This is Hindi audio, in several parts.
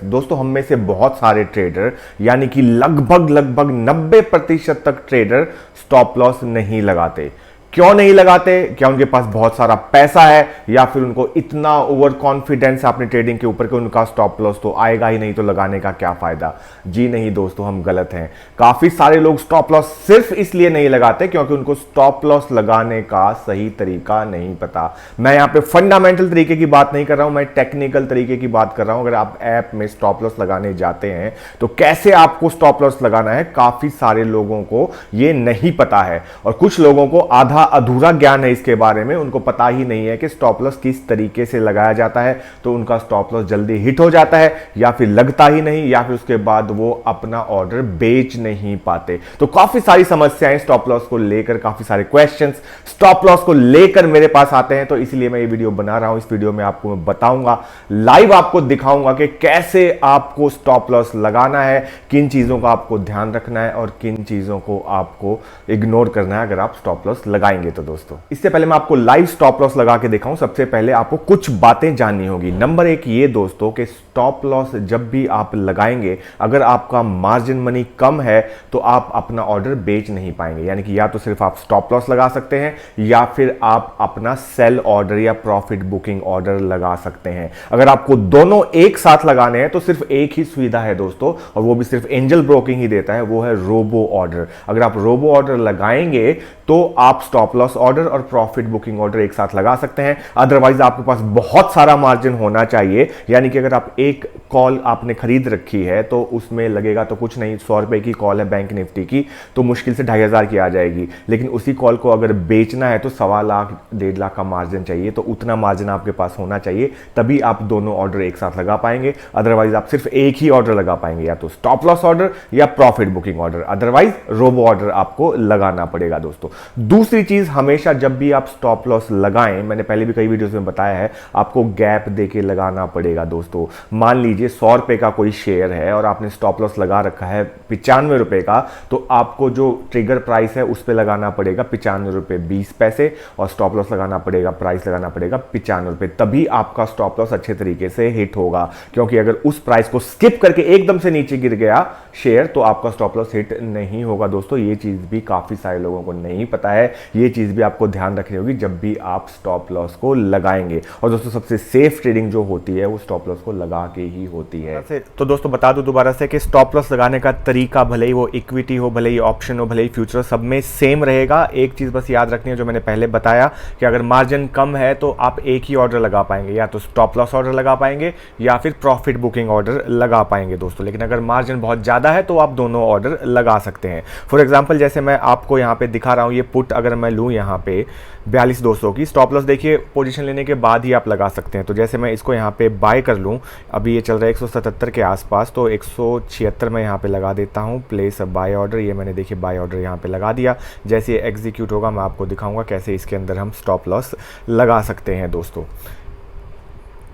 दोस्तों हम में से बहुत सारे ट्रेडर यानी कि लगभग 90% तक ट्रेडर स्टॉप लॉस नहीं लगाते। क्यों नहीं लगाते? क्या उनके पास बहुत सारा पैसा है या फिर उनको इतना ओवर कॉन्फिडेंस है अपने ट्रेडिंग के ऊपर कि उनका स्टॉप लॉस तो आएगा ही नहीं, तो लगाने का क्या फायदा? जी नहीं दोस्तों, हम गलत हैं। काफी सारे लोग स्टॉप लॉस सिर्फ इसलिए नहीं लगाते क्योंकि उनको स्टॉप लॉस लगाने का सही तरीका नहीं पता। मैं यहां पे फंडामेंटल तरीके की बात नहीं कर रहा हूं, मैं टेक्निकल तरीके की बात कर रहा हूं। अगर आप ऐप में स्टॉप लॉस लगाने जाते हैं तो कैसे आपको स्टॉप लॉस लगाना है, काफी सारे लोगों को यह नहीं पता है और कुछ लोगों को आधा अधूरा ज्ञान है इसके बारे में। उनको पता ही नहीं है कि स्टॉप लॉस किस तरीके से लगाया जाता है, तो उनका स्टॉप लॉस जल्दी हिट हो जाता है या फिर लगता ही नहीं, या फिर उसके बाद वो अपना ऑर्डर बेच नहीं पाते। तो काफी सारी समस्याएं स्टॉप लॉस को लेकर, काफी सारे क्वेश्चंस स्टॉप लॉस को लेकर मेरे पास आते हैं। तो इसलिए मैं ये वीडियो बना रहा हूं। इस वीडियो में आपको मैं बताऊंगा, लाइव आपको दिखाऊंगा कि कैसे आपको स्टॉप लॉस लगाना है, किन चीजों का आपको ध्यान रखना है और किन चीजों को आपको इग्नोर करना है अगर आप स्टॉप लॉस लगाएंगे। तो दोस्तों इससे पहले मैं आपको लाइव स्टॉप लॉस लगा के दिखाऊं, सबसे पहले आपको कुछ बातें जाननी होगी। नंबर एक ये दोस्तों कि स्टॉप लॉस जब भी आप लगाएंगे, अगर आपका मार्जिन मनी कम है तो आप अपना ऑर्डर बेच नहीं पाएंगे। यानी कि या तो सिर्फ आप स्टॉप लॉस लगा सकते हैं या फिर आप अपना सेल ऑर्डर या प्रॉफिट बुकिंग ऑर्डर लगा सकते हैं। अगर आपको दोनों एक साथ लगाने हैं तो सिर्फ एक ही सुविधा है दोस्तों, और वो भी सिर्फ एंजल ब्रोकिंग ही देता है, वो है रोबो ऑर्डर। अगर आप रोबो ऑर्डर लगाएंगे तो आप स्टॉप लॉस ऑर्डर और प्रॉफिट बुकिंग ऑर्डर एक साथ लगा सकते हैं। अदरवाइज आपके पास बहुत सारा मार्जिन होना चाहिए। यानी कि अगर आप एक कॉल आपने खरीद रखी है तो उसमें लगेगा तो कुछ नहीं, 100 रुपए की कॉल है बैंक निफ्टी की, तो मुश्किल से 2500 की आ जाएगी। लेकिन उसी कॉल को अगर बेचना है तो 1.25 लाख 1.5 लाख का मार्जिन चाहिए। तो उतना मार्जिन आपके पास होना चाहिए, तभी आप दोनों ऑर्डर एक साथ लगा पाएंगे। अदरवाइज आप सिर्फ एक ही ऑर्डर लगा पाएंगे, या तो स्टॉप लॉस ऑर्डर या profit booking order. Otherwise robo order आपको लगाना पड़ेगा दोस्तों। दूसरी चीज, हमेशा जब भी आप स्टॉप लॉस लगाएं, मैंने पहले भी कई वीडियोस में बताया है, आपको गैप देके लगाना पड़ेगा दोस्तों। मान लीजिए 100 रुपए का कोई शेयर है और आपने स्टॉप लॉस लगा रखा है 95 रुपए का, तो आपको जो ट्रिगर प्राइस है उस पर लगाना पड़ेगा 95 रुपए 20 पैसे, और स्टॉप लॉस लगाना पड़ेगा, प्राइस लगाना पड़ेगा 95 रुपए। तभी आपका स्टॉप लॉस अच्छे तरीके से हिट होगा। क्योंकि अगर उस प्राइस को स्किप करके एकदम से नीचे गिर गया शेयर तो आपका स्टॉप लॉस हिट नहीं होगा दोस्तों। ये चीज भी काफी सारे लोगों को नहीं पता है, ये चीज भी आपको ध्यान रखनी होगी जब भी आप स्टॉप लॉस को लगाएंगे। और दोस्तों सबसे सेफ ट्रेडिंग जो होती है वो स्टॉप लॉस को लगा के ही होती है। तो दोस्तों बता दूं दोबारा से कि स्टॉप लॉस लगाने का तरीका, भले ही वो इक्विटी हो, भले ही ऑप्शन हो, भले ही फ्यूचर, सब में सेम रहेगा। एक चीज बस याद रखनी है जो मैंने पहले बताया कि अगर मार्जिन कम है तो आप एक ही ऑर्डर लगा पाएंगे, या तो स्टॉप लॉस ऑर्डर लगा पाएंगे या फिर प्रॉफिट बुकिंग ऑर्डर लगा पाएंगे दोस्तों। लेकिन अगर मार्जिन बहुत ज्यादा है तो आप दोनों ऑर्डर लगा सकते हैं। फॉर एग्जाम्पल जैसे मैं आपको यहाँ पे दिखा रहा हूँ, ये पुट अगर मैं लूँ यहाँ पे 42,200 की, स्टॉप लॉस देखिए पोजीशन लेने के बाद ही आप लगा सकते हैं। तो जैसे मैं इसको यहाँ पे बाय कर लूँ, अभी ये चल रहा है 177 के आसपास, तो 176 में यहाँ पे लगा देता हूँ प्लेस बाय ऑर्डर। ये मैंने देखिए बाय ऑर्डर यहाँ पे लगा दिया। जैसे ये एग्जीक्यूट होगा मैं आपको दिखाऊंगा कैसे इसके अंदर हम स्टॉप लॉस लगा सकते हैं दोस्तों।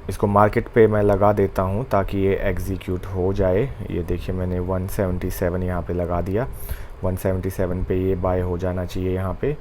इसको मार्केट पे मैं लगा देता हूँ ताकि ये एग्जीक्यूट हो जाए। ये देखिए मैंने 177 यहाँ पे लगा दिया, 177 पे ये बाय हो जाना चाहिए यहाँ पे।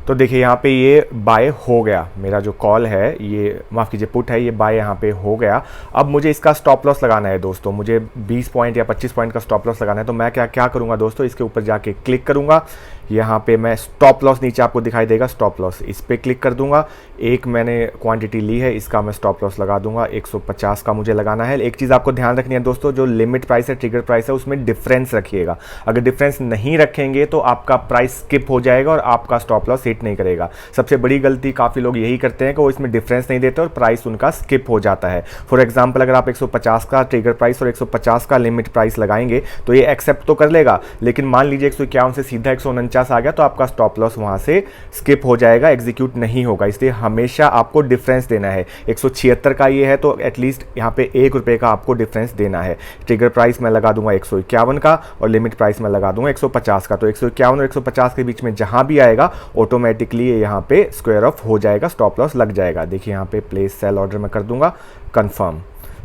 तो देखिए यहाँ पे ये बाय हो गया, मेरा जो कॉल है, ये माफ़ कीजिए पुट है, ये बाय यहाँ पे हो गया। अब मुझे इसका स्टॉप लॉस लगाना है दोस्तों, मुझे 20 पॉइंट या 25 पॉइंट का स्टॉप लॉस लगाना है। तो मैं क्या करूँगा दोस्तों, इसके ऊपर जाके क्लिक करूँगा, यहाँ पे मैं स्टॉप लॉस नीचे आपको दिखाई देगा, स्टॉप लॉस, इस पर क्लिक कर दूंगा। एक मैंने क्वांटिटी ली है, इसका मैं स्टॉप लॉस लगा दूंगा, 150 का मुझे लगाना है। एक चीज़ आपको ध्यान रखनी है दोस्तों, जो लिमिट प्राइस है, ट्रिगर प्राइस है, उसमें डिफरेंस रखिएगा। अगर डिफरेंस नहीं रखेंगे तो आपका प्राइस स्किप हो जाएगा और आपका स्टॉप लॉस हिट नहीं करेगा। सबसे बड़ी गलती काफ़ी लोग यही करते हैं कि वो इसमें डिफरेंस नहीं देते और प्राइस उनका स्किप हो जाता है। फॉर एग्जाम्पल अगर आप 150 का ट्रिगर प्राइस और 150 का लिमिट प्राइस लगाएंगे तो ये एक्सेप्ट तो कर लेगा, लेकिन मान लीजिए 151 से सीधा 149 आ गया तो आपका स्टॉप लॉस वहां से स्किप हो जाएगा, एग्जीक्यूट नहीं होगा। इसलिए हमेशा आपको डिफरेंस देना है। 176 का ये है तो एटलीस्ट यहाँ पे 1 रुपये का आपको डिफरेंस देना है। ट्रिगर प्राइस मैं लगा दूंगा 151 का और लिमिट प्राइस मैं लगा दूंगा 150 का। तो 151 और 150 के बीच में जहां भी आएगा ऑटोमेटिकली यहाँ पे स्क्वायर ऑफ हो जाएगा, स्टॉप लॉस लग जाएगा। देखिए यहाँ पे प्लेस सेल ऑर्डर में कर दूंगा कंफर्म।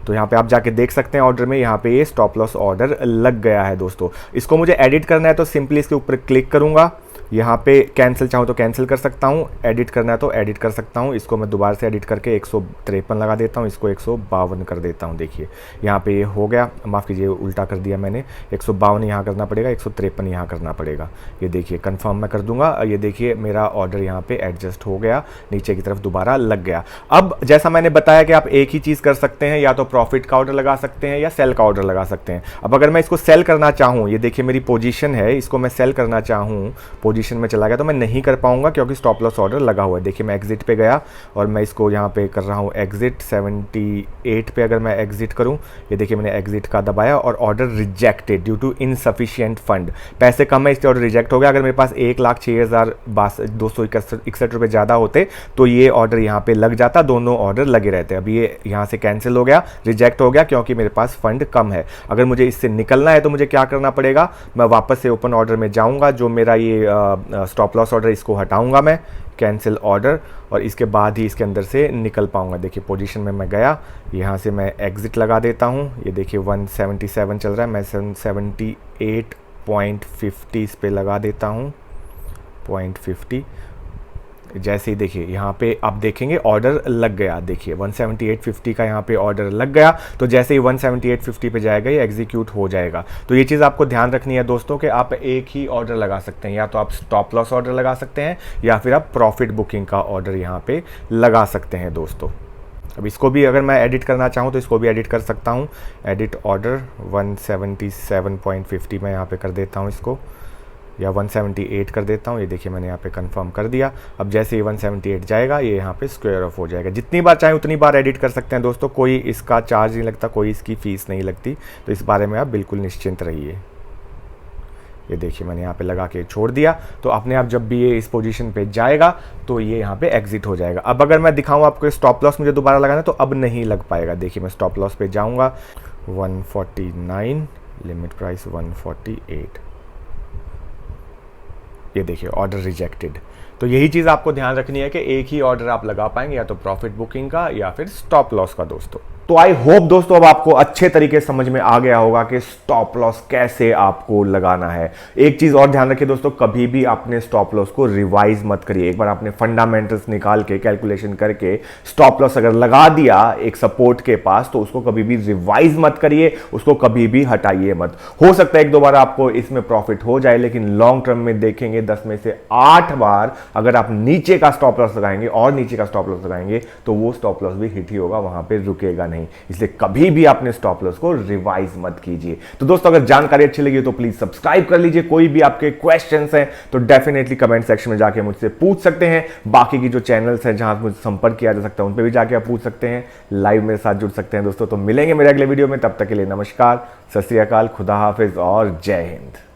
तो यहाँ पे आप जाके देख सकते हैं ऑर्डर में, यहाँ पे ये स्टॉप लॉस ऑर्डर लग गया है दोस्तों। इसको मुझे एडिट करना है तो सिंपली इसके ऊपर क्लिक करूंगा, यहाँ पे कैंसिल चाहूँ तो कैंसिल कर सकता हूँ, एडिट करना है तो एडिट कर सकता हूँ। इसको मैं दोबारा से एडिट करके 153 लगा देता हूँ, इसको 152 कर देता हूँ। देखिए यहाँ पे ये हो गया, माफ़ कीजिए उल्टा कर दिया मैंने, 152 यहाँ करना पड़ेगा, 153 यहाँ करना पड़ेगा। ये देखिए कन्फर्म मैं कर दूंगा। ये देखिए मेरा ऑर्डर यहाँ पे एडजस्ट हो गया, नीचे की तरफ दोबारा लग गया। अब जैसा मैंने बताया कि आप एक ही चीज़ कर सकते हैं, या तो प्रॉफिट का ऑर्डर लगा सकते हैं या सेल का ऑर्डर लगा सकते हैं। अब अगर मैं इसको सेल करना चाहूँ, ये देखिए मेरी पोजीशन है, इसको मैं सेल करना चाहूँ, पोजीशन में चला गया तो मैं नहीं कर पाऊंगा क्योंकि स्टॉप लॉस ऑर्डर लगा हुआ है। देखिए मैं एग्जिट पे गया और मैं इसको यहाँ पे कर रहा हूँ एग्जिट 78 पे। अगर मैं एग्जिट करूँ, ये देखिए मैंने एग्जिट का दबाया और order rejected due to insufficient fund, पैसे कम है इसलिए ऑर्डर रिजेक्ट हो गया। अगर मेरे पास 1,06,261 रुपये ज़्यादा होते तो ये ऑर्डर यहाँ पे लग जाता, दोनों ऑर्डर लगे रहते। अभी ये यहाँ से कैंसिल हो गया, रिजेक्ट हो गया क्योंकि मेरे पास फंड कम है। अगर मुझे इससे निकलना है तो मुझे क्या करना पड़ेगा, मैं वापस से ओपन ऑर्डर में जाऊँगा, जो मेरा ये स्टॉप लॉस ऑर्डर इसको हटाऊँगा मैं, कैंसिल ऑर्डर, और इसके बाद ही इसके अंदर से निकल पाऊंगा। देखिए पोजीशन में मैं गया, यहाँ से मैं एग्जिट लगा देता हूँ। ये देखिए 177 चल रहा है, मैं 78.50 इस पे लगा देता हूँ, 0.50। जैसे ही देखिए यहाँ पे आप देखेंगे ऑर्डर लग गया, देखिए 178.50 का यहाँ पे ऑर्डर लग गया। तो जैसे ही 178.50 पे जाएगा ये एग्जीक्यूट हो जाएगा। तो ये चीज़ आपको ध्यान रखनी है दोस्तों कि आप एक ही ऑर्डर लगा सकते हैं, या तो आप स्टॉप लॉस ऑर्डर लगा सकते हैं या फिर आप प्रॉफिट बुकिंग का ऑर्डर यहाँ पे लगा सकते हैं दोस्तों। अब इसको भी अगर मैं एडिट करना चाहूँ तो इसको भी एडिट कर सकता हूँ, एडिट ऑर्डर 177.50 मैं यहाँ पे कर देता हूँ इसको, या 178 कर देता हूँ। ये देखिए मैंने यहाँ पे कंफर्म कर दिया। अब जैसे ही 178 जाएगा ये यहाँ पे स्क्वायर ऑफ हो जाएगा। जितनी बार चाहे उतनी बार एडिट कर सकते हैं दोस्तों, कोई इसका चार्ज नहीं लगता, कोई इसकी फ़ीस नहीं लगती, तो इस बारे में आप बिल्कुल निश्चिंत रहिए। ये देखिए मैंने यहाँ पे लगा के छोड़ दिया, तो अपने आप जब भी ये इस पोजीशन पे जाएगा तो ये यहाँ पे एग्जिट हो जाएगा। अब अगर मैं दिखाऊँ आपको स्टॉप लॉस मुझे दोबारा लगाना तो अब नहीं लग पाएगा। देखिए मैं स्टॉप लॉस पे जाऊँगा, 149, लिमिट प्राइस 148, ये देखिए ऑर्डर रिजेक्टेड। तो यही चीज़ आपको ध्यान रखनी है कि एक ही ऑर्डर आप लगा पाएंगे, या तो प्रॉफिट बुकिंग का या फिर स्टॉप लॉस का दोस्तों। तो आई होप दोस्तों अब आपको अच्छे तरीके से समझ में आ गया होगा कि स्टॉप लॉस कैसे आपको लगाना है। एक चीज और ध्यान रखिए दोस्तों, कभी भी आपने स्टॉप लॉस को रिवाइज मत करिए। एक बार आपने फंडामेंटल्स निकाल के कैलकुलेशन करके स्टॉप लॉस अगर लगा दिया एक सपोर्ट के पास, तो उसको कभी भी रिवाइज मत करिए, उसको कभी भी हटाइए मत। हो सकता है एक दो बार आपको इसमें प्रॉफिट हो जाए, लेकिन लॉन्ग टर्म में देखेंगे 10 में से 8 बार अगर आप नीचे का स्टॉप लॉस लगाएंगे और नीचे का स्टॉप लॉस लगाएंगे तो वो स्टॉप लॉस भी हिट ही होगा, वहां पे रुकेगा नहीं। इसलिए कभी भी आपने स्टॉप लॉस को रिवाइज मत कीजिए। तो दोस्तों अगर जानकारी अच्छी लगी तो प्लीज सब्सक्राइब कर लीजिए। कोई भी आपके क्वेश्चंस हैं तो डेफिनेटली कमेंट सेक्शन में जाके मुझसे पूछ सकते हैं। बाकी की जो चैनल्स हैं जहां मुझसे संपर्क किया जा सकता है उन पर भी जाके आप पूछ सकते हैं, लाइव मेरे साथ जुड़ सकते हैं दोस्तों। तो मिलेंगे मेरे अगले वीडियो में, तब तक के लिए नमस्कार, सत श्री अकाल, खुदा हाफिज और जय हिंद।